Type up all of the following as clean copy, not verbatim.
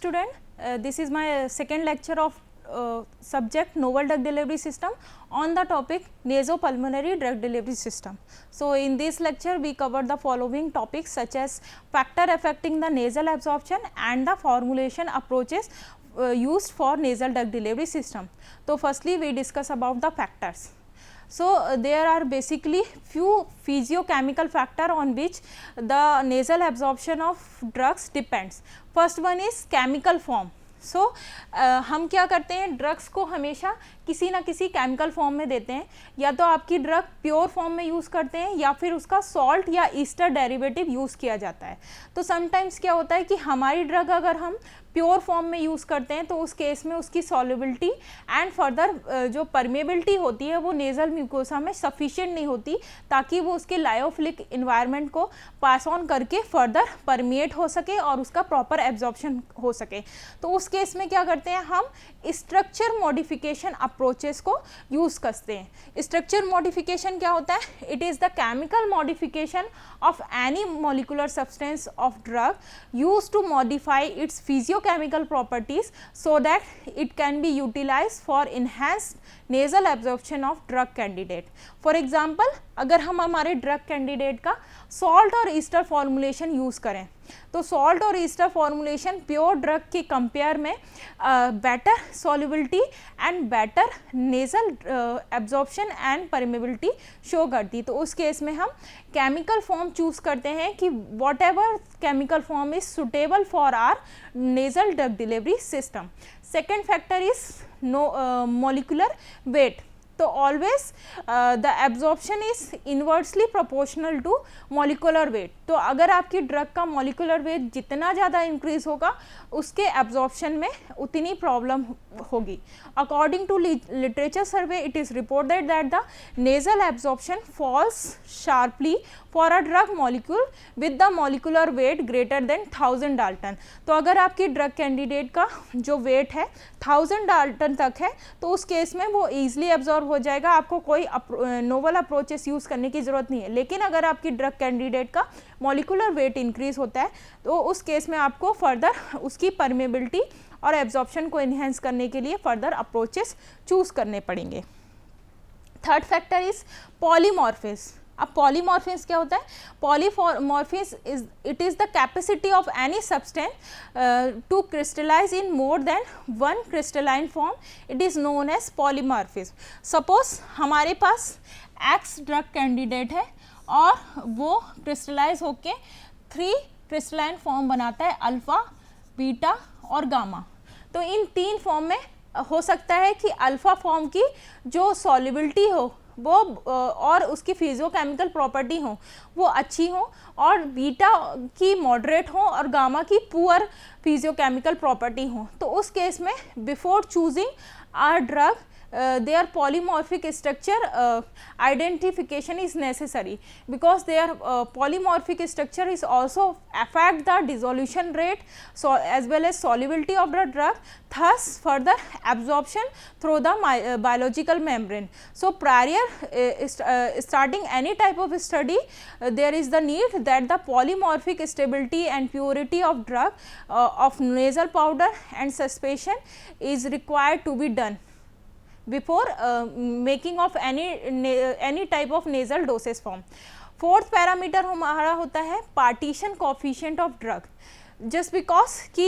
student. This is my second lecture of subject novel drug delivery system on the topic nasopulmonary drug delivery system. So, in this lecture we cover the following topics such as factor affecting the nasal absorption and the formulation approaches used for nasal drug delivery system. So, firstly we discuss about the factors. So, there are basically few physiochemical factor on which the nasal absorption of drugs depends. First one is chemical form. So, हम क्या करते हैं, drugs को हमेशा किसी ना किसी chemical form में देते हैं, या तो आपकी ड्रग प्योर फॉर्म में यूज़ करते हैं या फिर उसका सॉल्ट या ईस्टर डेरिवेटिव यूज़ किया जाता है. तो समटाइम्स क्या होता है कि हमारी ड्रग अगर हम प्योर फॉर्म में यूज़ करते हैं तो उस केस में उसकी सॉल्युबिलिटी एंड फर्दर जो परमेबिलिटी होती है वो नेज़ल म्यूकोसा में सफिशिएंट नहीं होती ताकि वो उसके लायोफिलिक इन्वायरमेंट को पास ऑन करके फर्दर परमिएट हो सके और उसका प्रॉपर एब्जॉर्प्शन हो सके. तो उस केस में क्या करते हैं, हम स्ट्रक्चर मॉडिफिकेशन अप्रोचेस को यूज़ करते हैं. स्ट्रक्चर मॉडिफिकेशन क्या होता है? It is the chemical modification of any molecular substance of drug use to modify its physiochemical properties so that it can be utilized for enhanced nasal absorption of drug candidate. For example, अगर हम हमारे drug candidate का salt और Easter formulation use करें तो salt और Easter formulation pure drug के compare में better solubility and better nasal absorption and permeability show करती. तो उस केस में हम केमिकल फॉर्म चूज़ करते हैं कि whatever chemical form is suitable for our nasal drug delivery system. Second factor is molecular weight. तो always the absorption is inversely proportional to molecular weight. तो अगर आपकी ड्रग का मॉलिकुलर वेट जितना ज़्यादा इंक्रीज होगा उसके एब्जॉर्प्शन में उतनी प्रॉब्लम होगी. According to literature survey it is reported that the nasal absorption falls sharply for a drug molecule with the molecular weight greater than 1000 dalton. तो अगर आपकी ड्रग कैंडिडेट का जो वेट है 1000 डाल्टन तक है तो उस केस में वो ईजिली एब्जॉर्ब हो जाएगा, आपको कोई नोवल अप्रोचेस यूज़ करने की ज़रूरत नहीं है. लेकिन अगर आपकी ड्रग कैंडिडेट का मॉलिकुलर वेट इंक्रीज होता है तो उस केस में आपको फर्दर उसकी परमेबिलिटी और एब्जॉर्प्शन को इन्हेंस करने के लिए फर्दर अप्रोचेस चूज़ करने पड़ेंगे. Third factor is polymorphism. अब पॉलीमॉर्फिज्म क्या होता है? Polymorphism it is the capacity of any substance to crystallize in more than one crystalline form. It is known as polymorphism. Suppose हमारे पास एक्स ड्रग कैंडिडेट है और वो क्रिस्टलाइज होके 3 क्रिस्टलाइन फॉर्म बनाता है, अल्फ़ा, बीटा और गामा. तो इन 3 फॉर्म में हो सकता है कि अल्फ़ा फॉर्म की जो सॉल्युबिलिटी हो वो और उसकी फिजियोकेमिकल प्रॉपर्टी हो वो अच्छी हो और बीटा की मॉडरेट हो और गामा की पुअर फिजियोकेमिकल प्रॉपर्टी हो. तो उस केस में before choosing our drug their polymorphic structure identification is necessary because their polymorphic structure is also affect the dissolution rate so as well as solubility of the drug, thus further absorption through the biological membrane. So prior starting any type of study there is the need that the polymorphic stability and purity of drug of nasal powder and suspension is required to be done before making of any type of nasal dosage form. Fourth parameter हमारा होता है partition coefficient of drug. Just because कि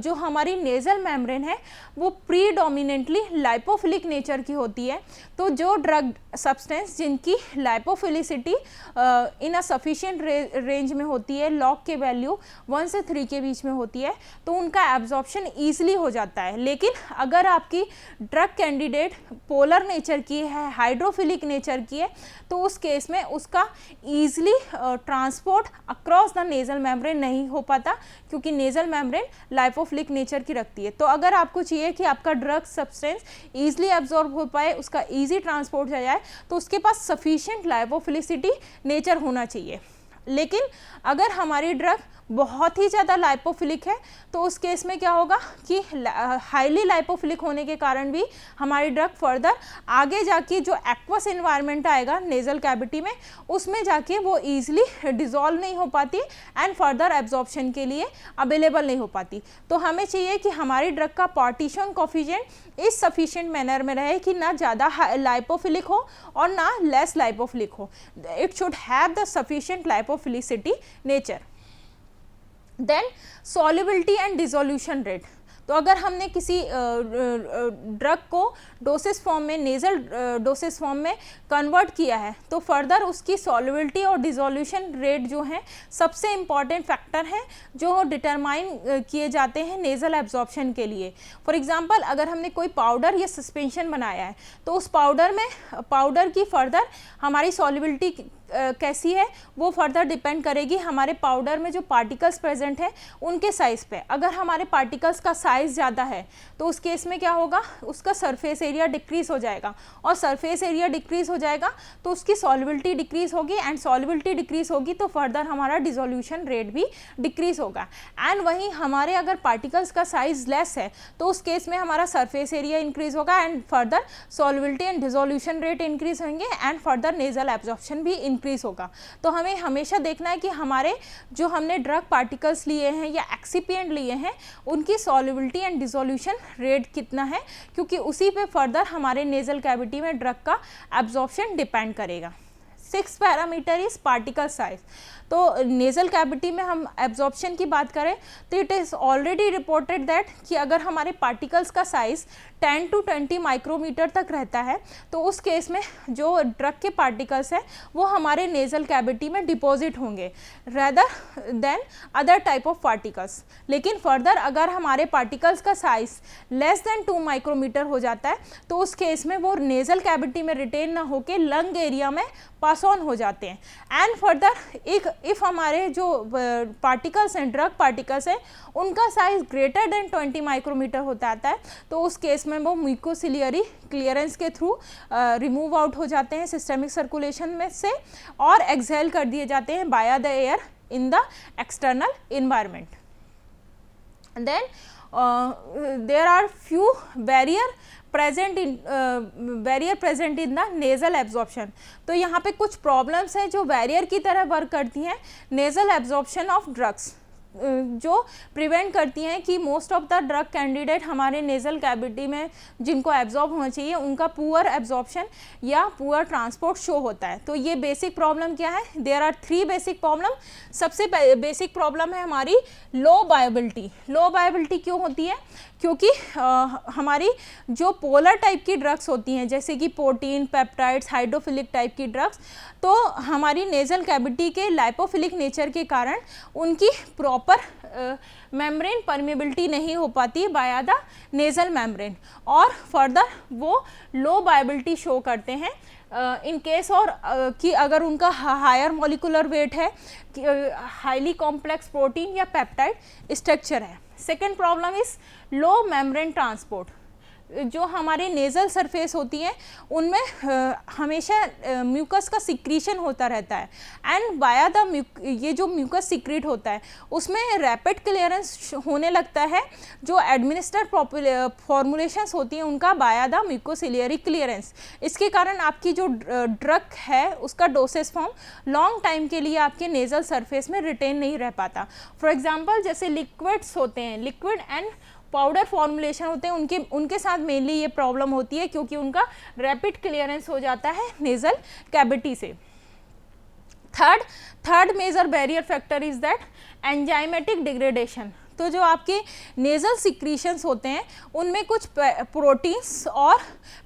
जो हमारी nasal membrane है वो predominantly lipophilic nature की होती है. तो जो ड्रग सब्सटेंस जिनकी लाइपोफिलिसिटी इन अ सफिशिएंट रेंज में होती है, लॉग के वैल्यू 1 से 3 के बीच में होती है, तो उनका एब्जॉर्प्शन ईजिली हो जाता है. लेकिन अगर आपकी ड्रग कैंडिडेट पोलर नेचर की है, हाइड्रोफिलिक नेचर की है, तो उस केस में उसका easily transport across the nasal membrane नहीं हो पाता क्योंकि नेज़ल मेम्ब्रेन लाइपोफिलिक नेचर की रखती है. तो अगर आपको चाहिए कि आपका ड्रग सब्सटेंस ईजिली एब्जॉर्ब हो पाए, उसका ईजी ट्रांसपोर्ट हो जाए, तो उसके पास सफिशिएंट लाइपोफिलिसिटी नेचर होना चाहिए. लेकिन अगर हमारी ड्रग बहुत ही ज़्यादा लाइपोफिलिक है तो उस केस में क्या होगा कि हाईली लाइपोफिलिक होने के कारण भी हमारी ड्रग फर्दर आगे जाके जो एक्वस इन्वायरमेंट आएगा नेजल कैविटी में उसमें जाके वो ईजिली डिजॉल्व नहीं हो पाती एंड फर्दर एब्जॉर्प्शन के लिए अवेलेबल नहीं हो पाती। तो हमें चाहिए कि हमारी ड्रग का पार्टीशन कोफिशिएंट इस सफिशिएंट मैनर में रहे कि ना ज़्यादा लाइपोफिलिक हो और ना लेस लाइपोफिलिक हो। It should have the sufficient lipophilicity nature. Then solubility and dissolution rate. तो अगर हमने किसी ड्रग को डोसेस फॉर्म में नेज़ल डोसेस फॉर्म में कन्वर्ट किया है तो फर्दर उसकी सॉल्युबिलिटी और डिसोल्यूशन रेट जो है सबसे इम्पॉर्टेंट फैक्टर हैं जो डिटरमाइन किए जाते हैं नेज़ल एब्जॉर्प्शन के लिए। फॉर एग्जांपल अगर हमने कोई पाउडर या सस्पेंशन बनाया है तो उस पाउडर की फर्दर हमारी सॉल्युबिलिटी कैसी है वो फर्दर डिपेंड करेगी हमारे पाउडर में जो पार्टिकल्स प्रेजेंट है उनके साइज़ पे। अगर हमारे पार्टिकल्स का साइज़ ज़्यादा है तो उस केस में क्या होगा, उसका सरफेस एरिया डिक्रीज हो जाएगा और सरफेस एरिया डिक्रीज हो जाएगा तो उसकी सॉल्युबिलिटी डिक्रीज होगी एंड सॉल्युबिलिटी डिक्रीज होगी तो फर्दर हमारा डिसोल्यूशन रेट भी डिक्रीज होगा। एंड वहीं हमारे अगर पार्टिकल्स का साइज़ लेस है तो उस केस में हमारा सरफेस एरिया इंक्रीज होगा and further solubility and dissolution rate increase होंगे एंड फर्दर नेजल एब्जॉर्प्शन भी इंक्रीज होगा। तो हमें हमेशा देखना है कि हमारे जो हमने ड्रग पार्टिकल्स लिए हैं या एक्सिपिएंट लिए हैं उनकी सॉल्युबिलिटी एंड डिसोल्यूशन रेट कितना है, क्योंकि उसी पे फर्दर हमारे नेजल कैविटी में ड्रग का एब्जॉर्प्शन डिपेंड करेगा। 6th parameter is particle size. तो नेजल कैविटी में हम एब्जॉर्प्शन की बात करें तो it is already reported that कि अगर हमारे पार्टिकल्स का साइज़ 10 to 20 माइक्रोमीटर तक रहता है तो उस केस में जो ड्रग के पार्टिकल्स हैं वो हमारे नेजल कैविटी में डिपॉजिट होंगे rather than other type of particles. लेकिन फर्दर अगर हमारे पार्टिकल्स का साइज़ लेस देन 2 माइक्रोमीटर हो जाता है तो उस केस में वो नेजल कैविटी में रिटेन ना होकर लंग एरिया में पास ऑन हो जाते हैं। एंड फर्दर इफ़ हमारे जो पार्टिकल्स हैं ड्रग पार्टिकल्स हैं उनका साइज़ ग्रेटर देन 20 माइक्रोमीटर होता है तो उस केस में वो म्यूकोसिलियरी क्लियरेंस के थ्रू रिमूव आउट हो जाते हैं सिस्टेमिक सर्कुलेशन में से और एक्सहेल कर दिए जाते हैं by the air in the external environment. Then there are few barrier present in the nasal absorption. तो यहाँ पे कुछ प्रॉब्लम्स हैं जो बैरियर की तरह वर्क करती हैं नेजल एब्जॉर्प्शन ऑफ ड्रग्स, जो प्रिवेंट करती हैं कि most of the drug candidate हमारे नेजल कैविटी में जिनको एब्जॉर्ब होना चाहिए उनका पुअर एब्जॉर्प्शन या पुअर ट्रांसपोर्ट शो होता है। तो ये बेसिक प्रॉब्लम क्या है, देयर आर 3 बेसिक प्रॉब्लम। सबसे बेसिक प्रॉब्लम है हमारी लो बायोबिलिटी। लो बायोबिलिटी क्यों होती है, क्योंकि हमारी जो पोलर टाइप की ड्रग्स होती हैं जैसे कि प्रोटीन, पेप्टाइड्स, हाइड्रोफिलिक टाइप की ड्रग्स, तो हमारी नेजल कैविटी के लाइपोफिलिक नेचर के कारण उनकी प्रॉपर मेम्ब्रेन परमेबिलिटी नहीं हो पाती बाय द नेजल मेम्ब्रेन और फर्दर वो लो बायोबिलिटी शो करते हैं इन केस और कि अगर उनका हायर मॉलिकुलर वेट है, हाईली कॉम्प्लेक्स प्रोटीन या पेप्टाइड स्ट्रक्चर है। Second problem is low membrane transport. जो हमारे नेज़ल सरफेस होती हैं उनमें हमेशा म्यूकस का सिक्रीशन होता रहता है एंड बाय द ये जो म्यूकस सिक्रीट होता है उसमें रैपिड क्लियरेंस होने लगता है। जो एडमिनिस्टर्ड फॉर्मुलेशंस होती हैं उनका बाय द म्यूकोसिलियरी क्लियरेंस। इसके कारण आपकी जो ड्रग है उसका डोसेस फॉर्म लॉन्ग टाइम के लिए आपके नेज़ल सरफेस में रिटेन नहीं रह पाता। फॉर एग्जांपल जैसे लिक्विड्स होते हैं, लिक्विड एंड पाउडर फॉर्मुलेशन होते हैं, उनके साथ मेनली ये प्रॉब्लम होती है क्योंकि उनका रैपिड क्लियरेंस हो जाता है नेजल कैविटी से। Third major barrier factor is that enzymatic degradation. तो जो आपके नेजल सिक्रीशंस होते हैं उनमें कुछ प्रोटीन्स और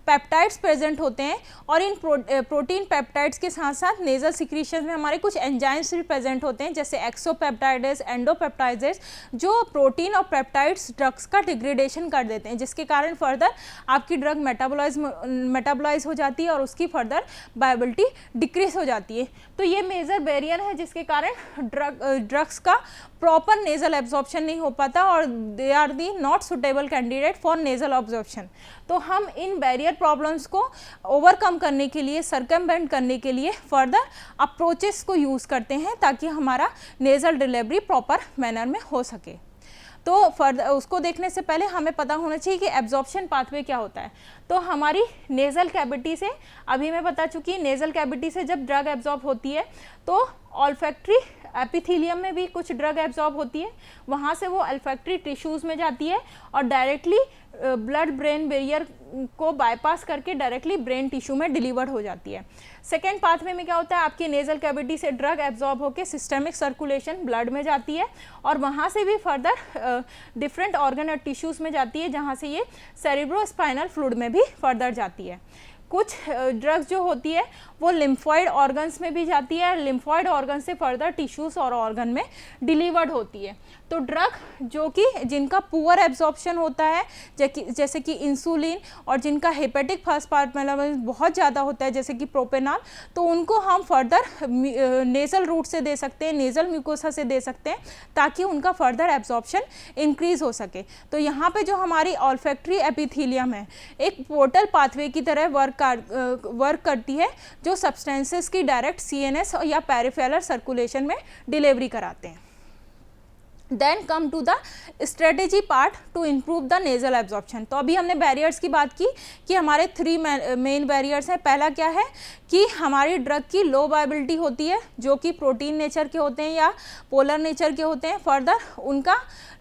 पेप्टाइड्स प्रेजेंट होते हैं और इन प्रोटीन पेप्टाइड्स के साथ साथ नेजल सिक्रीशंस में हमारे कुछ एंजाइम्स भी प्रेजेंट होते हैं जैसे एक्सोपेप्टाइडेज, एंडोपेप्टाइडेज, जो प्रोटीन और पेप्टाइड्स ड्रग्स का डिग्रेडेशन कर देते हैं जिसके कारण फर्दर आपकी ड्रग मेटाबोलाइज हो जाती है और उसकी फर्दर बायोबिलिटी डिक्रीज हो जाती है। तो ये मेजर बैरियर है जिसके कारण ड्रग्स का प्रॉपर नेजल एब्जॉर्प्शन नहीं हो पाता और they are the not suitable candidate for nasal absorption. तो हम इन बैरियर प्रॉब्लम्स को ओवरकम करने के लिए, सर्कमवेंट करने के लिए फर्दर अप्रोचेस को यूज़ करते हैं ताकि हमारा नेजल डिलीवरी प्रॉपर मैनर में हो सके। तो फर्दर उसको देखने से पहले हमें पता होना चाहिए कि एब्जॉर्प्शन पाथवे क्या होता है। तो हमारी नेज़ल कैविटी से, अभी मैं बता चुकी, नेज़ल कैविटी से जब ड्रग एब्जॉर्ब होती है तो ऑल्फैक्टरी एपिथेलियम में भी कुछ ड्रग एब्जॉर्ब होती है, वहाँ से वो अल्फैक्टरी टिश्यूज़ में जाती है और डायरेक्टली ब्लड ब्रेन बैरियर को बाईपास करके डायरेक्टली ब्रेन टिश्यू में डिलीवर हो जाती है। सेकेंड पाथवे में क्या होता है, आपकी नेज़ल कैविटी से ड्रग एब्जॉर्ब होकर सिस्टमिक सर्कुलेशन ब्लड में जाती है और वहाँ से भी फर्दर डिफरेंट ऑर्गन और टिश्यूज़ में जाती है, जहाँ से ये सेरिब्रोस्पाइनल फ्लूइड में भी फर्दर जाती है। कुछ ड्रग्स जो होती है वो लिम्फॉइड ऑर्गन्स में भी जाती है, लिम्फॉइड ऑर्गन से फर्दर टिश्यूज़ और ऑर्गन में डिलीवर्ड होती है। तो ड्रग जो कि जिनका पुअर एब्जॉर्प्शन होता है, जैसे कि इंसुलिन, और जिनका हेपेटिक फॉस्फोराइलेशन बहुत ज़्यादा होता है जैसे कि प्रोपेनॉल, तो उनको हम फर्दर नेज़ल रूट से दे सकते हैं, नेज़ल म्यूकोसा से दे सकते हैं ताकि उनका फर्दर एब्जॉर्प्शन इंक्रीज़ हो सके। तो यहाँ पे जो हमारी ऑल्फैक्टरी एपिथेलियम है एक पोर्टल पाथवे की तरह वर्क करती है जो सब्सटेंसेस की डायरेक्ट सीएनएस या पेरिफेरल सर्कुलेशन में डिलीवरी कराते हैं। Then come to the strategy part to improve the nasal absorption. तो अभी हमने बैरियर्स की बात की कि हमारे 3 मेन बैरियर्स हैं। पहला क्या है कि हमारी ड्रग की लो वायबिलिटी होती है जो कि प्रोटीन नेचर के होते हैं या पोलर नेचर के होते हैं, फर्दर उनका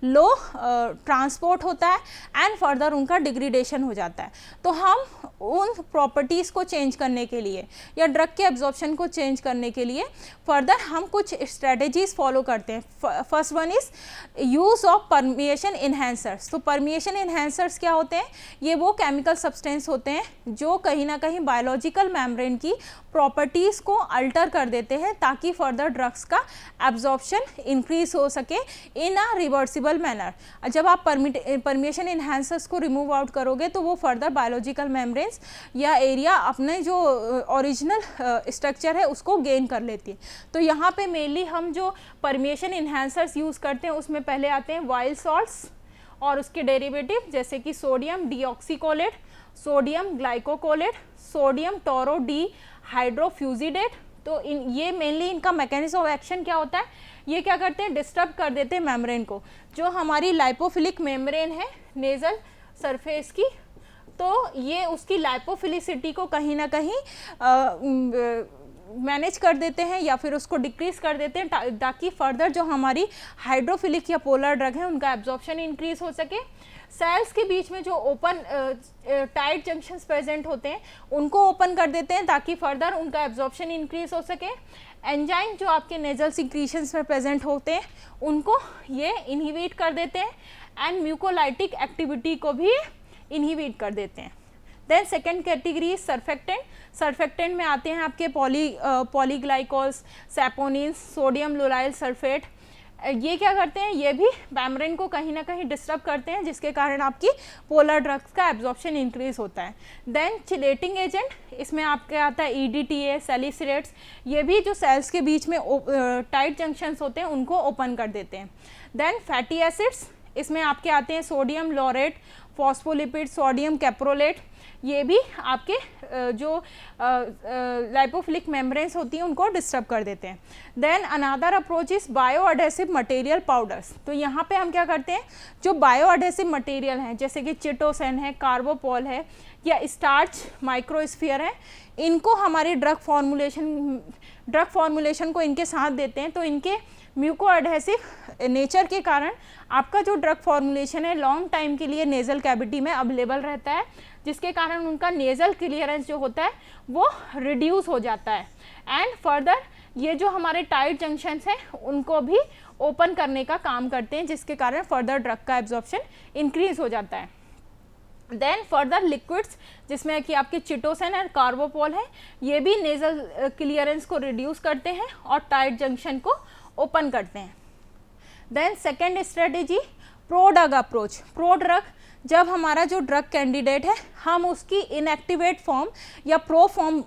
लो ट्रांसपोर्ट होता है एंड फर्दर उनका डिग्रेडेशन हो जाता है। तो हम उन प्रॉपर्टीज़ को चेंज करने के लिए या ड्रग के एब्जॉर्प्शन को चेंज करने के लिए फर्दर हम कुछ स्ट्रेटेजीज फॉलो करते हैं। First one is use of permeation enhancers. तो परमिएशन इन्हेंसर्स क्या होते हैं, ये वो केमिकल सब्सटेंस होते हैं जो कहीं ना कहीं बायोलॉजिकल मेम्ब्रेन की प्रॉपर्टीज़ को अल्टर कर देते हैं ताकि फर्दर ड्रग्स का एब्जॉर्प्शन इंक्रीज हो सके इन अ रिवर्सिबल मैनर। जब आप परमिएशन इन्हेंसर्स को रिमूव आउट करोगे तो वो फर्दर बायोलॉजिकल मेम्ब्रेन्स या एरिया अपने जो ओरिजिनल स्ट्रक्चर है उसको गेन कर लेती है। तो यहाँ पे मेनली हम जो परमिएशन इन्हेंसर्स यूज़ करते हैं उसमें पहले आते हैं वाइल्ड सॉल्ट्स और उसके डेरिवेटिव जैसे कि sodium deoxycholate, sodium glycocholate, sodium taurodihydrofusidate. तो ये मेनली इनका मैकेनिज्म ऑफ एक्शन क्या होता है, ये क्या करते हैं, डिस्टर्ब कर देते हैं मेम्ब्रेन को, जो हमारी लाइपोफिलिक मेम्ब्रेन है नेज़ल सरफेस की, तो ये उसकी लाइपोफिलिसिटी को कहीं ना कहीं मैनेज कर देते हैं या फिर उसको डिक्रीज कर देते हैं ताकि फर्दर जो हमारी हाइड्रोफिलिक या पोलर ड्रग है उनका एब्जॉर्प्शन इंक्रीज हो सके। सेल्स के बीच में जो ओपन टाइट जंक्शंस प्रेजेंट होते हैं उनको ओपन कर देते हैं ताकि फर्दर उनका एब्जॉर्प्शन इंक्रीज हो सके। एंजाइम जो आपके नेजल सिक्रीशंस में प्रेजेंट होते हैं उनको ये इनहिबिट कर देते हैं एंड म्यूकोलाइटिक एक्टिविटी को भी इनहिबिट कर देते हैं। Then second category surfactant. Surfactant में आते हैं आपके polyglycols, saponins, sodium lauryl sulphate. ये क्या करते हैं, ये भी मेम्ब्रेन को कहीं ना कहीं डिस्टर्ब करते हैं जिसके कारण आपकी पोलर ड्रग्स का एब्जॉर्प्शन इंक्रीज होता है। देन चिलेटिंग एजेंट, इसमें आपके आता है EDTA, सैलिसिलेट्स। ये भी जो सेल्स के बीच में टाइट जंक्शंस होते हैं उनको ओपन कर देते हैं। देन फैटी एसिड्स, इसमें आपके आते हैं सोडियम लॉरेट, फॉस्फोलिपिड, सोडियम कैप्रोलेट। ये भी आपके जो लाइपोफिलिक मेम्ब्रेन्स होती हैं उनको डिस्टर्ब कर देते हैं। Then another approach is bio adhesive material powders. तो यहाँ पे हम क्या करते हैं, जो बायो एडेसिव मटेरियल हैं जैसे कि चिटोसन है, कार्बोपॉल है या स्टार्च माइक्रोस्फीयर है, इनको हमारी ड्रग फॉर्मुलेशन को इनके साथ देते हैं। तो इनके म्यूको एडहेसिव नेचर के कारण आपका जो ड्रग फॉर्मुलेशन है लॉन्ग टाइम के लिए नेज़ल कैविटी में अवेलेबल रहता है, जिसके कारण उनका नेज़ल क्लियरेंस जो होता है वो रिड्यूस हो जाता है एंड फर्दर ये जो हमारे टाइट जंक्शंस हैं उनको भी ओपन करने का काम करते हैं, जिसके कारण फर्दर ड्रग का एब्जॉर्प्शन इंक्रीज हो जाता है। देन फर्दर लिक्विड्स जिसमें कि आपके चिटोसन और कार्बोपॉल है, ये भी नेज़ल क्लियरेंस को रिड्यूस करते हैं और टाइट जंक्शन को ओपन करते हैं। Then second strategy prodrug approach, prodrug, जब हमारा जो ड्रग कैंडिडेट है हम उसकी इनएक्टिवेट फॉर्म या प्रो फॉर्म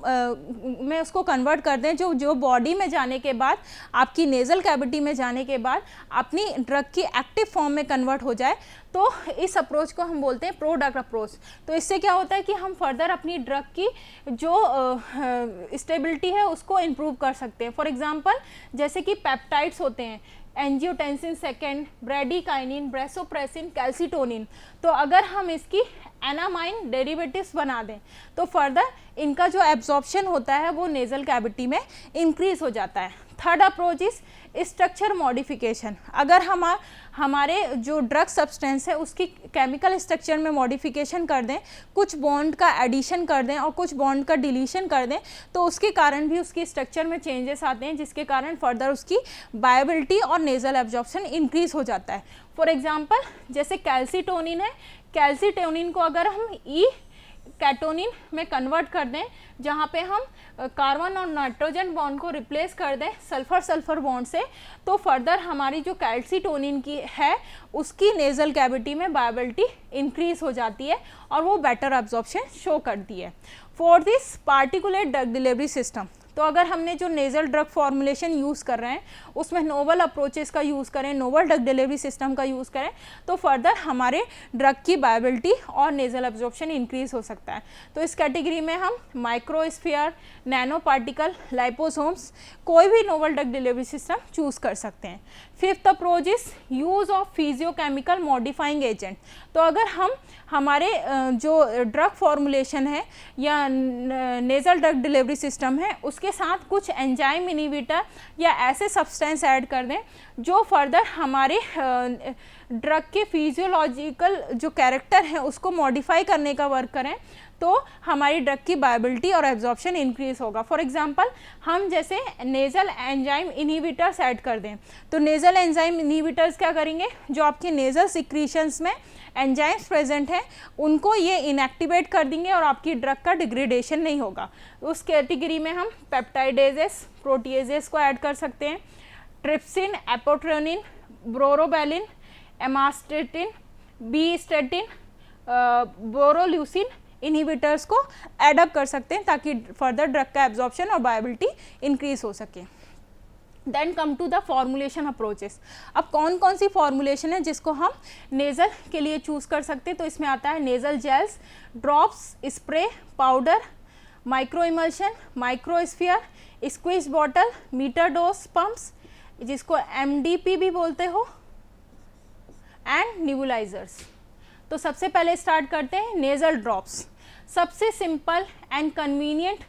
में उसको कन्वर्ट कर दें, जो बॉडी में जाने के बाद, आपकी नेज़ल कैविटी में जाने के बाद अपनी ड्रग की एक्टिव फॉर्म में कन्वर्ट हो जाए, तो इस अप्रोच को हम बोलते हैं प्रो ड्रग अप्रोच। तो इससे क्या होता है कि हम फर्दर अपनी ड्रग की जो स्टेबिलिटी है उसको इम्प्रूव कर सकते हैं। फॉर एग्जांपल जैसे कि पेप्टाइड्स होते हैं, एंजियोटेंसिन सेकेंड, ब्रेडिकाइनिन, ब्रेसोप्रेसिन, कैल्सिटोनिन, तो अगर हम इसकी एनामाइन डेरिवेटिव्स बना दें तो फर्दर इनका जो एब्जॉर्प्शन होता है वो नेज़ल कैविटी में इंक्रीज हो जाता है। Third approach is structure modification. अगर हमारे जो ड्रग सब्सटेंस है उसकी केमिकल स्ट्रक्चर में मॉडिफिकेशन कर दें, कुछ बॉन्ड का एडिशन कर दें और कुछ बॉन्ड का डिलीशन कर दें, तो उसके कारण भी उसकी स्ट्रक्चर में चेंजेस आते हैं, जिसके कारण फर्दर उसकी बायोबिलिटी और नेज़ल एब्जॉर्प्शन इंक्रीज हो जाता है। फॉर एग्जांपल जैसे कैल्सिटोनिन है, कैल्सिटोनिन को अगर हम ई कैटोनिन में कन्वर्ट कर दें, जहाँ पे हम कार्बन और नाइट्रोजन बॉन्ड को रिप्लेस कर दें सल्फर सल्फर बॉन्ड से, तो फर्दर हमारी जो कैल्सिटोनिन की है उसकी नेज़ल कैविटी में बायोबिलिटी इंक्रीज हो जाती है और वो बेटर एब्जॉर्प्शन शो करती है। Fourth is particulate drug delivery system. तो अगर हमने जो नेज़ल ड्रग फॉर्मुलेशन यूज़ कर रहे हैं उसमें नोवल अप्रोचेस का यूज़ करें, नोवल ड्रग डिलीवरी सिस्टम का यूज़ करें, तो फर्दर हमारे ड्रग की बायोबिलिटी और नेज़ल एब्जॉर्प्शन इंक्रीज हो सकता है। तो इस कैटेगरी में हम माइक्रोस्फीयर, नैनो पार्टिकल, लाइपोसोम्स, कोई भी novel drug delivery system choose कर सकते हैं। Fifth approach is use of physiochemical modifying agent. तो अगर हम हमारे जो ड्रग फॉर्मुलेशन है या नेज़ल ड्रग डिलीवरी सिस्टम है उसके साथ कुछ एंजाइम इनहिबिटर या ऐसे सब्सटेंस ऐड कर दें जो फर्दर हमारे ड्रग के फिजियोलॉजिकल जो कैरेक्टर है उसको मॉडिफाई करने का वर्क करें, तो हमारी ड्रग की बायोबिलिटी और एब्जॉर्प्शन इंक्रीज होगा। फॉर एग्जांपल हम जैसे नेज़ल एंजाइम इनहिबिटर्स ऐड कर दें, तो नेज़ल एंजाइम इनहिबिटर्स क्या करेंगे, जो आपके नेज़ल सिक्रीशंस में एंजाइम्स प्रेजेंट हैं उनको ये इनएक्टिवेट कर देंगे और आपकी ड्रग का डिग्रेडेशन नहीं होगा। उस कैटेगरी में हम पेप्टाइडेजेस, प्रोटीएजेस को ऐड कर सकते हैं। ट्रिप्सिन, एपोट्रोनिन, ब्रोरोबैलिन, एमास्टेटिन, बी स्टेटिन, बोरोल्यूसिन इनहिबिटर्स को एडअप कर सकते हैं ताकि फर्दर ड्रग का एब्जॉर्प्शन और बायोबिलिटी इंक्रीज हो सके। Then come to the formulation approaches. अब कौन कौन सी फॉर्मुलेशन है जिसको हम नेज़ल के लिए चूज़ कर सकते हैं, तो इसमें आता है nasal gels, drops, spray, powder, microemulsion, microsphere, squeeze bottle, meter dose pumps जिसको MDP भी बोलते हो, एंड निबुलाइजर्स। तो सबसे पहले स्टार्ट करते हैं नेज़ल ड्रॉप्स। सबसे simple and convenient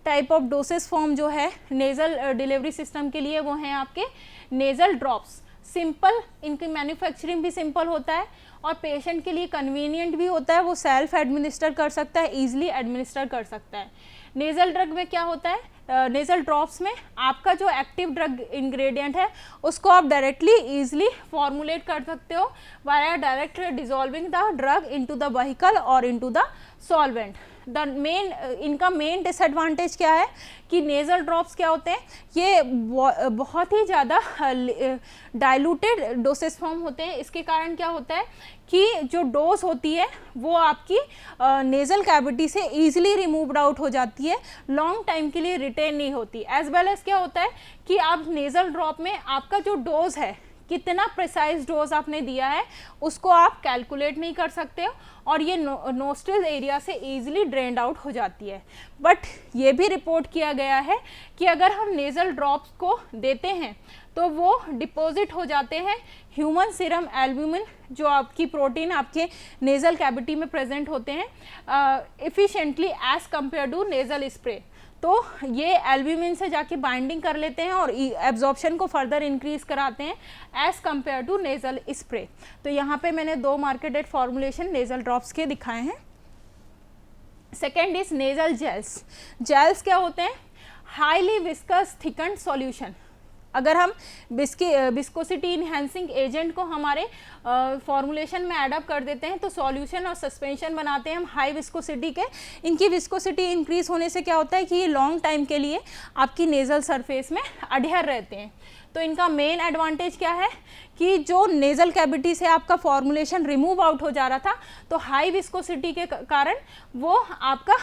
type of doses form जो है नेज़ल डिलीवरी सिस्टम के लिए वो हैं आपके नेज़ल ड्रॉप्स। सिंपल, इनकी मैन्युफैक्चरिंग भी सिंपल होता है और पेशेंट के लिए कन्वीनियंट भी होता है, वो सेल्फ एडमिनिस्टर कर सकता है, ईजिली एडमिनिस्टर कर सकता है। नेज़ल ड्रग में क्या होता है, नेज़ल ड्रॉप्स में आपका जो एक्टिव ड्रग इंग्रेडिएंट है उसको आप डायरेक्टली ईजिली फॉर्मुलेट कर सकते हो via direct dissolving the drug into the vehicle और इनटू द सॉल्वेंट। इनका मेन डिसएडवांटेज क्या है कि नेज़ल ड्रॉप्स क्या होते हैं, ये बहुत ही ज़्यादा डाइल्यूटेड डोसेस फॉर्म होते हैं। इसके कारण क्या होता है कि जो डोज होती है वो आपकी नेज़ल कैविटी से ईजिली रिमूव्ड आउट हो जाती है, लॉन्ग टाइम के लिए रिटेन नहीं होती। एज वेल एज क्या होता है कि आप नेज़ल ड्रॉप में आपका जो डोज है, कितना प्रिसाइज डोज आपने दिया है उसको आप कैलकुलेट नहीं कर सकते हो और ये नोस्ट्रल एरिया से ईजिली ड्रेन्ड आउट हो जाती है। बट ये भी रिपोर्ट किया गया है कि अगर हम नेज़ल ड्रॉप्स को देते हैं तो वो डिपॉजिट हो जाते हैं ह्यूमन सीरम एल्ब्यूमिन, जो आपकी प्रोटीन आपके नेज़ल कैविटी में प्रेजेंट होते हैं, efficiently as compare to nasal spray. तो ये एल्ब्यूमिन से जाके बाइंडिंग कर लेते हैं और एब्जॉर्प्शन को फर्दर इंक्रीज कराते हैं as compare to nasal spray. तो यहाँ पे मैंने 2 मार्केटेड फॉर्मुलेशन नेज़ल ड्रॉप्स के दिखाए हैं। Second is nasal gels. Gels क्या होते हैं, हाईली विस्कस थिकन्ड सॉल्यूशन। अगर हम विस्कोसिटी इनहेंसिंग एजेंट को हमारे फॉर्मुलेशन में एडअप कर देते हैं तो सॉल्यूशन और सस्पेंशन बनाते हैं हम हाई विस्कोसिटी के। इनकी विस्कोसिटी इंक्रीज होने से क्या होता है कि ये लॉन्ग टाइम के लिए आपकी नेज़ल सरफेस में अडहेर रहते हैं। तो इनका मेन एडवांटेज क्या है कि जो नेज़ल कैविटी से आपका फॉर्मुलेशन रिमूव आउट हो जा रहा था, तो हाई विस्कोसिटी के कारण वो आपका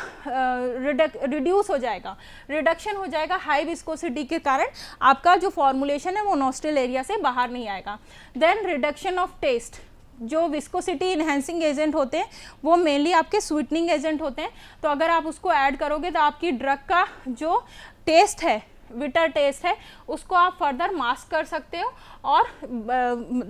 रिड्यूस हो जाएगा, रिडक्शन हो जाएगा। हाई विस्कोसिटी के कारण आपका जो फॉर्मुलेशन है वो नॉस्ट्रल एरिया से बाहर नहीं आएगा। देन रिडक्शन ऑफ टेस्ट, जो विस्कोसिटी इन्हेंसिंग एजेंट होते हैं वो मेनली आपके स्वीटनिंग एजेंट होते हैं, तो अगर आप उसको ऐड करोगे तो आपकी ड्रग का जो टेस्ट है, बिटर टेस्ट है, उसको आप फर्दर मास्क कर सकते हो और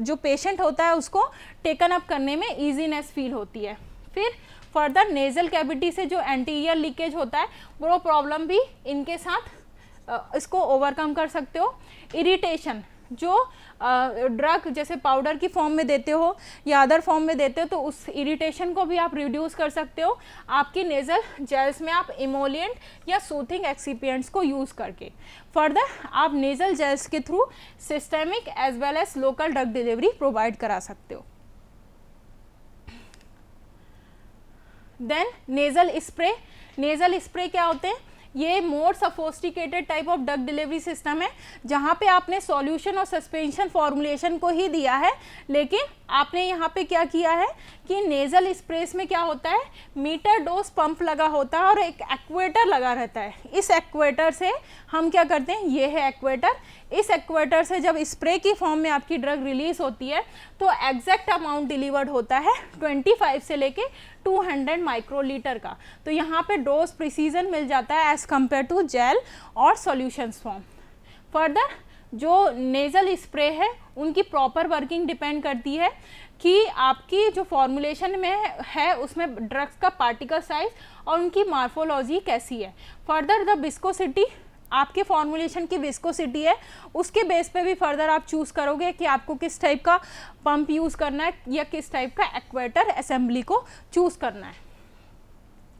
जो पेशेंट होता है उसको टेकन अप करने में ईजीनेस फील होती है। फिर फर्दर नेज़ल कैविटी से जो एंटीरियर लीकेज होता है वो प्रॉब्लम भी इनके साथ इसको ओवरकम कर सकते हो। इरिटेशन, जो ड्रग जैसे पाउडर की फॉर्म में देते हो या अदर फॉर्म में देते हो, तो उस इरिटेशन को भी आप रिड्यूस कर सकते हो आपकी नेज़ल जेल्स में आप इमोलिएंट या सूथिंग एक्सिपिएंट्स को यूज़ करके। फर्दर आप नेज़ल जेल्स के through systemic as well as local drug delivery provide करा सकते हो। Then nasal spray, nasal spray क्या होते हैं? ये more sophisticated type of drug delivery system है जहाँ पे आपने सॉल्यूशन और सस्पेंशन फॉर्मुलेशन को ही दिया है, लेकिन आपने यहाँ पे क्या किया है कि नेज़ल स्प्रेस में क्या होता है, मीटर डोज पंप लगा होता है और एक एक्वेटर लगा रहता है। इस एक्वेटर से हम क्या करते हैं, ये है एक्वेटर, इस एक्वेटर से जब स्प्रे की फॉर्म में आपकी ड्रग रिलीज होती है तो एग्जैक्ट अमाउंट डिलीवर्ड होता है 25 से लेके 200 माइक्रोलीटर का। तो यहाँ पे डोज प्रिसीजन मिल जाता है एज कंपेयर टू जेल और सॉल्यूशंस फॉर्म। फर्दर जो नेज़ल स्प्रे है उनकी प्रॉपर वर्किंग डिपेंड करती है कि आपकी जो फॉर्मुलेशन में है उसमें ड्रग्स का पार्टिकल साइज और उनकी मार्फोलॉजी कैसी है। फर्दर द विस्कोसिटी, आपके फॉर्मुलेशन की विस्कोसिटी है, उसके बेस पे भी फर्दर आप चूज़ करोगे कि आपको किस टाइप का पंप यूज़ करना है या किस टाइप का एक्वेटर असेंबली को चूज़ करना है।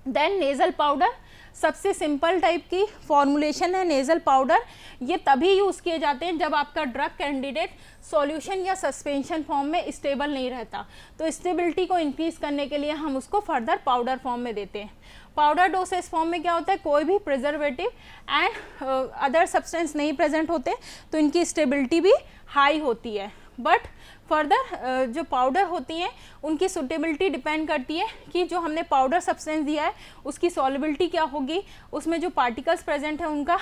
देन नेज़ल पाउडर, सबसे सिंपल टाइप की फॉर्मुलेशन है नेज़ल पाउडर। ये तभी यूज़ किए जाते हैं जब आपका ड्रग कैंडिडेट सॉल्यूशन या सस्पेंशन फॉर्म में स्टेबल नहीं रहता, तो स्टेबिलिटी को इंक्रीज करने के लिए हम उसको फर्दर पाउडर फॉर्म में देते हैं। पाउडर डोसेज फॉर्म में क्या होता है, कोई भी प्रिजर्वेटिव एंड अदर सब्सटेंस नहीं प्रेजेंट होते, तो इनकी स्टेबिलिटी भी हाई होती है। बट फर्दर जो पाउडर होती हैं उनकी सुटेबिलिटी डिपेंड करती है कि जो हमने पाउडर सब्सटेंस दिया है उसकी सॉल्युबिलिटी क्या होगी, उसमें जो पार्टिकल्स प्रेजेंट है उनका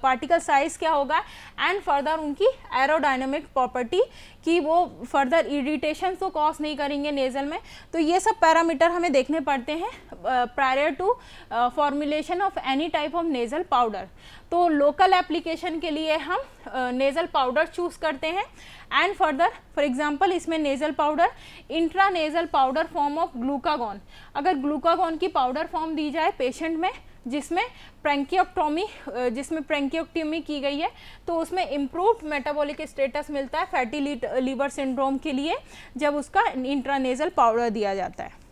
पार्टिकल साइज़ क्या होगा, एंड फर्दर उनकी एरोडायनामिक प्रॉपर्टी कि वो फर्दर इरिटेशन तो कॉज नहीं करेंगे नेज़ल में। तो ये सब पैरामीटर हमें देखने पड़ते हैं prior to formulation of any type of nasal powder. तो लोकल एप्लीकेशन के लिए हम नेज़ल पाउडर चूज़ करते हैं। एंड फर्दर फॉर एग्जांपल इसमें nasal powder intranasal powder form of glucagon, अगर ग्लूकागॉन की पाउडर फॉर्म दी जाए पेशेंट में जिसमें ब्रेंकियोटॉमी की गई है, तो उसमें इम्प्रूव्ड मेटाबॉलिक स्टेटस मिलता है फैटी लीवर सिंड्रोम के लिए जब उसका इंट्रानेज़ल पाउडर दिया जाता है।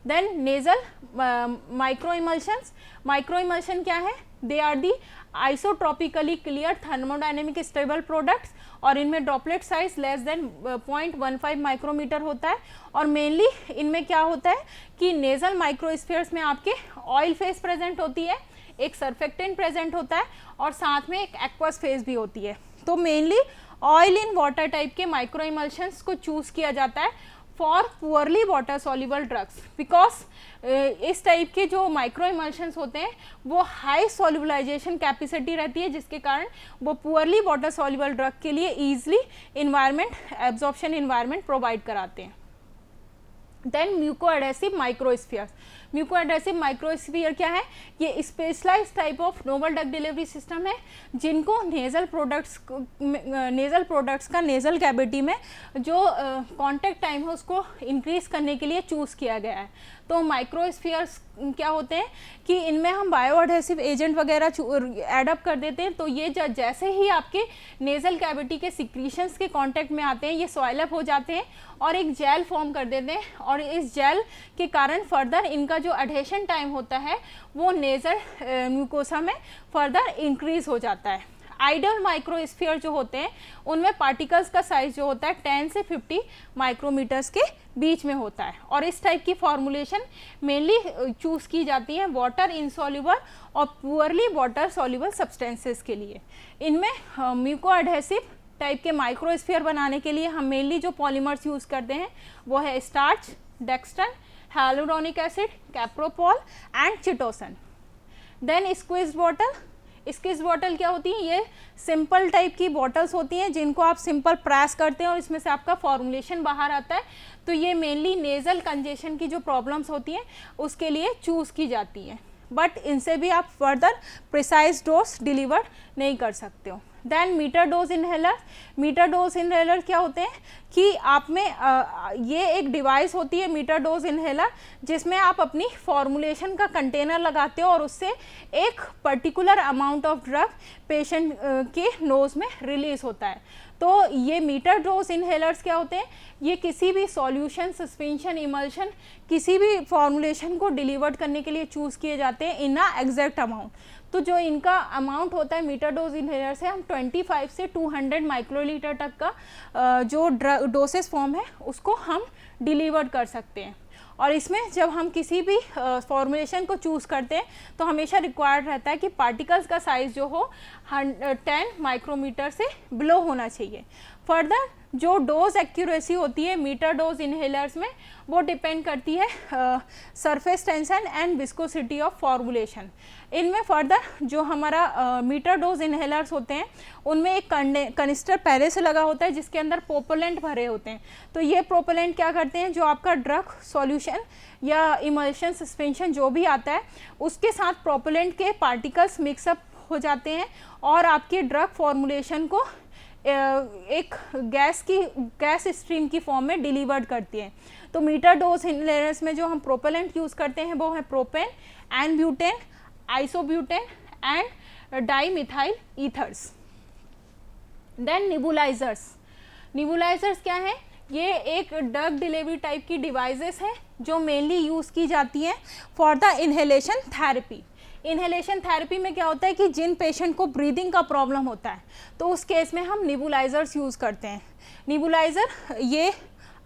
Then nasal micro emulsions, micro emulsion क्या है, they are the isotropically clear thermodynamic stable products और इनमें droplet size less than 0.15 micrometer होता है। और मेनली इनमें क्या होता है कि नेज़ल माइक्रोस्फीयर्स में आपके ऑयल फेस प्रेजेंट होती है, एक सर्फेक्टेंट प्रेजेंट होता है और साथ में एक एक्वस फेस भी होती है। तो mainly oil in water type के माइक्रो इमल्शंस को चूज़ किया जाता है for poorly water soluble drugs, because इस टाइप के जो माइक्रो इमल्शंस होते हैं वो हाई सॉल्युबलाइजेशन कैपेसिटी रहती है, जिसके कारण वो पुअरली वाटर सॉल्युबल ड्रग के लिए easily environment absorption environment provide कराते हैं। Then mucoadhesive microsphere, mucoadhesive microsphere क्या है, ये specialised type of novel drug delivery system है जिनको नेज़ल प्रोडक्ट्स का नेज़ल कैविटी में जो कांटेक्ट टाइम है उसको इंक्रीज करने के लिए चूज़ किया गया है। तो माइक्रोस्फीयर्स क्या होते हैं कि इनमें हम बायोएडहेसिव एजेंट वगैरह एडअप कर देते हैं, तो ये जैसे ही आपके नेज़ल कैविटी के सिक्रीशंस के कांटेक्ट में आते हैं ये सॉइल अप हो जाते हैं और एक जेल फॉर्म कर देते हैं, और इस जेल के कारण फर्दर इनका जो एडहेशन टाइम होता है वो नेज़ल म्यूकोसा में फर्दर इंक्रीज हो जाता है। आइडियल माइक्रोस्फीयर जो होते हैं उनमें पार्टिकल्स का साइज जो होता है 10 से 50 माइक्रोमीटर्स के बीच में होता है, और इस टाइप की फॉर्मुलेशन मेनली चूज़ की जाती है वाटर इनसॉल्युबल और पुअरली वाटर सॉल्युबल सब्सटेंसेस के लिए। इनमें म्यूको एडहेसिव टाइप के माइक्रोस्फीयर बनाने के लिए हम मेनली जो पॉलीमर्स यूज़ करते हैं वो है starch, dextran, hyaluronic acid, carbopol and chitosan. Then squeeze bottle, squeeze bottle क्या होती है, ये सिंपल टाइप की बॉटल्स होती हैं जिनको आप सिंपल प्रेस करते हैं और इसमें से आपका फॉर्मुलेशन बाहर आता है। तो ये मेनली नेज़ल कंजेशन की जो प्रॉब्लम्स होती हैं उसके लिए चूज़ की जाती है, बट इनसे भी आप फर्दर प्रिसाइज डोज डिलीवर नहीं कर सकते हो। Then meter dose inhaler, meter dose inhaler क्या होते हैं कि आप में ये एक डिवाइस होती है मीटर डोज इनहेलर, जिसमें आप अपनी फॉर्मुलेशन का कंटेनर लगाते हो और उससे एक particular amount of drug patient के नोज़ में रिलीज होता है। तो ये मीटर डोज इनहेलर्स क्या होते हैं, ये किसी भी सॉल्यूशन, सस्पेंशन, इमल्शन, किसी भी फॉर्मुलेशन को डिलीवर करने के लिए चूज़ किए जाते हैं इन अ एग्जैक्ट अमाउंट। तो जो इनका अमाउंट होता है मीटर डोज इनहेलर से हम 25 से 200 माइक्रोलीटर तक का जो डोसेस फॉर्म है उसको हम डिलीवर कर सकते हैं। और इसमें जब हम किसी भी फॉर्मुलेशन को चूज़ करते हैं तो हमेशा रिक्वायर्ड रहता है कि पार्टिकल्स का साइज़ जो हो 10 माइक्रोमीटर से बिलो होना चाहिए। फर्दर जो डोज एक्यूरेसी होती है मीटर डोज इनहेलर्स में वो डिपेंड करती है surface tension and viscosity of formulation. इनमें फर्दर जो हमारा मीटर डोज इनहेलर्स होते हैं उनमें एक कनिस्टर पहले से लगा होता है जिसके अंदर प्रोपेलेंट भरे होते हैं। तो ये प्रोपेलेंट क्या करते हैं, जो आपका ड्रग सॉल्यूशन या इमल्शन, सस्पेंशन जो भी आता है उसके साथ प्रोपेलेंट के पार्टिकल्स मिक्सअप हो जाते हैं और आपके ड्रग फॉर्मुलेशन को एक गैस स्ट्रीम की फॉर्म में डिलीवर्ड करती है। तो मीटर डोज इनहेलर्स में जो हम प्रोपेलेंट यूज़ करते हैं वो है propane, n butane, isobutane and dimethyl ethers. Then nebulizers, nebulizers क्या है, ये एक ड्रग डिलीवरी टाइप की डिवाइसेस हैं जो मेनली यूज़ की जाती हैं for the inhalation therapy. Inhalation therapy में क्या होता है कि जिन पेशेंट को ब्रीदिंग का प्रॉब्लम होता है तो उस केस में हम निबुलाइजर्स यूज़ करते हैं। निबुलाइज़र ये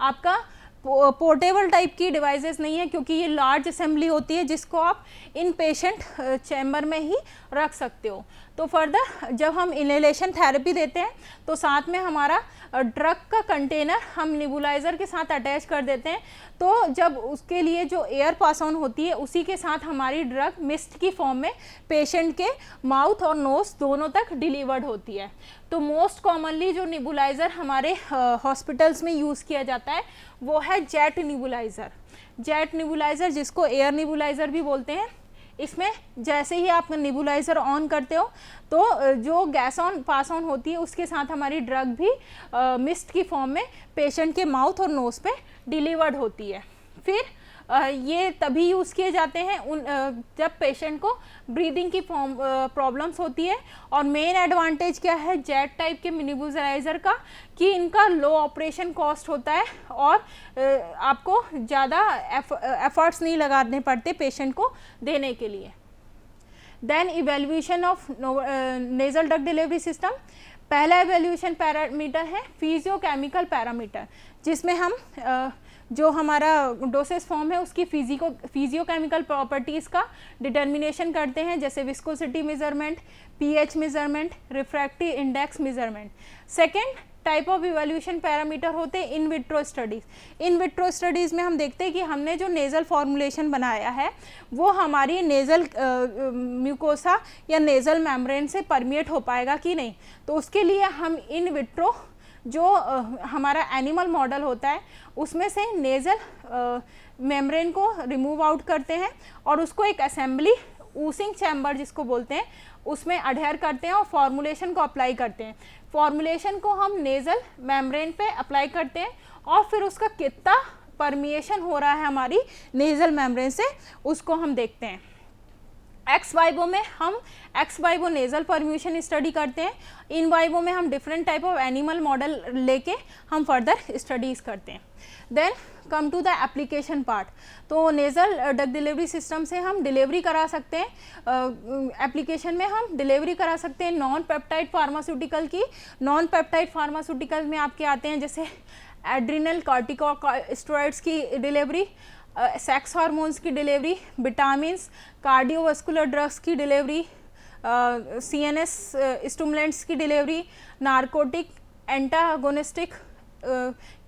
आपका पोर्टेबल टाइप की डिवाइसेस नहीं है क्योंकि ये लार्ज असेंबली होती है जिसको आप इन पेशेंट चैम्बर में ही रख सकते हो। तो फर्दर जब हम इनहेलेशन थेरेपी देते हैं तो साथ में हमारा ड्रग का कंटेनर हम निबुलाइज़र के साथ अटैच कर देते हैं। तो जब उसके लिए जो एयर पास ऑन होती है उसी के साथ हमारी ड्रग मिस्ट की फॉर्म में पेशेंट के माउथ और नोज दोनों तक डिलीवर्ड होती है। तो मोस्ट कॉमनली जो निबुलाइज़र हमारे हॉस्पिटल्स में यूज़ किया जाता है वो है जेट निबुलाइज़र। जेट निबुलाइज़र जिसको एयर निबुलाइज़र भी बोलते हैं। इसमें जैसे ही आप निबुलाइज़र ऑन करते हो तो जो गैस ऑन पास ऑन होती है उसके साथ हमारी ड्रग भी मिस्ट की फॉर्म में पेशेंट के माउथ और नोज़ पे डिलीवर्ड होती है। फिर ये तभी यूज़ किए जाते हैं जब पेशेंट को ब्रीदिंग की प्रॉब्लम्स होती है। और मेन एडवांटेज क्या है जेट टाइप के निबुलाइज़र का कि इनका लो ऑपरेशन कॉस्ट होता है और आपको ज़्यादा एफर्ट्स नहीं लगाने पड़ते पेशेंट को देने के लिए। Then evaluation of nasal drug delivery system. पहला इवेल्यूएशन पैरामीटर है फिजियोकेमिकल पैरामीटर, जिसमें हम जो हमारा डोसेस फॉर्म है उसकी फिजियोकेमिकल प्रॉपर्टीज़ का डिटर्मिनेशन करते हैं, जैसे viscosity measurement, pH measurement, refractive index measurement. Second type of evaluation parameter होते हैं in vitro studies. In vitro studies में हम देखते हैं कि हमने जो नेज़ल फॉर्मुलेशन बनाया है वो हमारी नेज़ल म्यूकोसा या नेज़ल मेम्ब्रेन से परमिएट हो पाएगा कि नहीं। तो उसके लिए हम इन विट्रो जो हमारा एनिमल मॉडल होता है उसमें से नेज़ल मेम्ब्रेन को रिमूव आउट करते हैं और उसको एक असेंबली ऊसिंग चैम्बर जिसको बोलते हैं उसमें अडहेयर करते हैं और फॉर्मुलेशन को अप्लाई करते हैं। फॉर्मुलेशन को हम नेज़ल मेम्ब्रेन पे अप्लाई करते हैं और फिर उसका कितना परमिएशन हो रहा है हमारी नेज़ल मेम्ब्रेन से उसको हम देखते हैं। एक्स वाइवो में हम ex vivo nasal permeation study करते हैं, इन वाइवो में हम different type of animal model लेके हम फर्दर स्टडीज़ करते हैं। Then come to the application part. तो नेज़ल ड्रग डिलीवरी सिस्टम से हम डिलीवरी करा सकते हैं, एप्लीकेशन में हम डिलीवरी करा सकते हैं नॉन पेप्टाइड फार्मास्यूटिकल की। नॉन पेप्टाइड फार्मास्यूटिकल में आपके आते हैं जैसे एड्रिनल कॉर्टिकोस्टेरॉइड्स की डिलीवरी, सेक्स हार्मोन्स की डिलीवरी, विटामिन्स, कार्डियोवास्कुलर ड्रग्स की डिलीवरी, CNS स्टिमुलेंट्स की डिलीवरी, नारकोटिक एंटागोनिस्टिक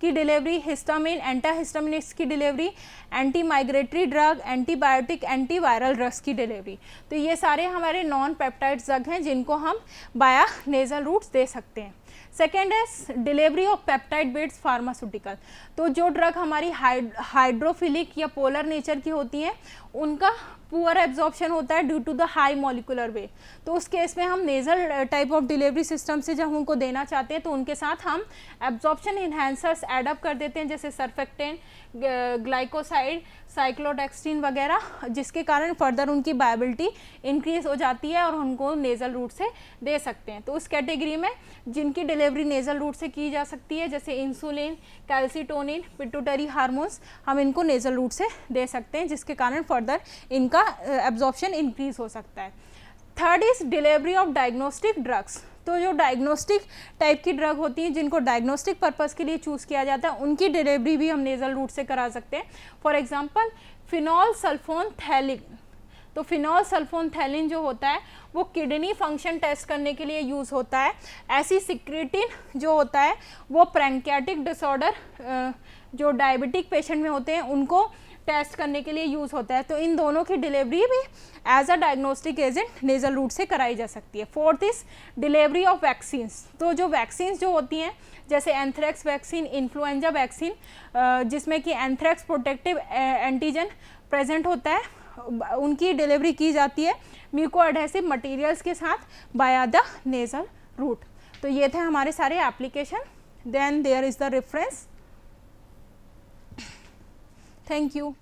की डिलीवरी, हिस्टामिन एंटाहिस्टामिनिक्स की delivery, anti migratory drug, antibiotic antiviral drugs की डिलीवरी। तो ये सारे हमारे नॉन पेप्टाइड ड्रग हैं जिनको हम बाया नेजल रूट्स दे सकते हैं। सेकेंड है delivery of peptide based pharmaceutical. तो जो ड्रग हमारी हाइड्रोफिलिक या पोलर नेचर की होती हैं उनका पुअर एब्जॉर्प्शन होता है due to the high molecular weight. तो उस केस में हम nasal type of delivery system से जब उनको देना चाहते हैं तो उनके साथ हम एब्जॉर्प्शन इन्हेंसर्स एड अप कर देते हैं जैसे सर्फेक्टेंट, ग्लाइकोसाइड, साइक्लोडेक्स्ट्रीन वगैरह, जिसके कारण फर्दर उनकी वायबिलिटी इंक्रीज हो जाती है और उनको नेजल रूट से दे सकते हैं। तो उस कैटेगरी में जिनकी डिलीवरी नेजल रूट से की जा सकती है जैसे इंसुलिन, कैल्सीटोनिन, पिट्यूटरी हार्मोन्स, हम इनको नेजल रूट से दे सकते हैं जिसके कारण फर्दर इनका एब्जॉर्प्शन इंक्रीज हो सकता है। Third is delivery of diagnostic drugs. तो जो डायग्नोस्टिक टाइप की ड्रग होती हैं जिनको डायग्नोस्टिक पर्पस के लिए चूज़ किया जाता है उनकी डिलीवरी भी हम नेजल रूट से करा सकते हैं। For example phenol sulfonphthalein. तो फिनॉल सल्फोनथैलिन जो होता है वो किडनी फंक्शन टेस्ट करने के लिए यूज़ होता है। ऐसी सिक्रेटिन जो होता है वो पैंक्रियाटिक डिसऑर्डर जो डायबिटिक पेशेंट में होते हैं उनको टेस्ट करने के लिए यूज़ होता है। तो इन दोनों की डिलीवरी भी as a diagnostic agent nasal route से कराई जा सकती है। Fourth is delivery of vaccines. तो जो वैक्सीन्स जो होती हैं जैसे एंथ्रेक्स वैक्सीन, इन्फ्लुएंजा वैक्सीन, जिसमें कि एंथ्रेक्स प्रोटेक्टिव एंटीजन प्रेजेंट होता है, उनकी डिलीवरी की जाती है म्यूको एडहेसिव मटीरियल्स के साथ बाया द नेजल रूट। तो ये थे हमारे सारे application. Then there is the reference. Thank you.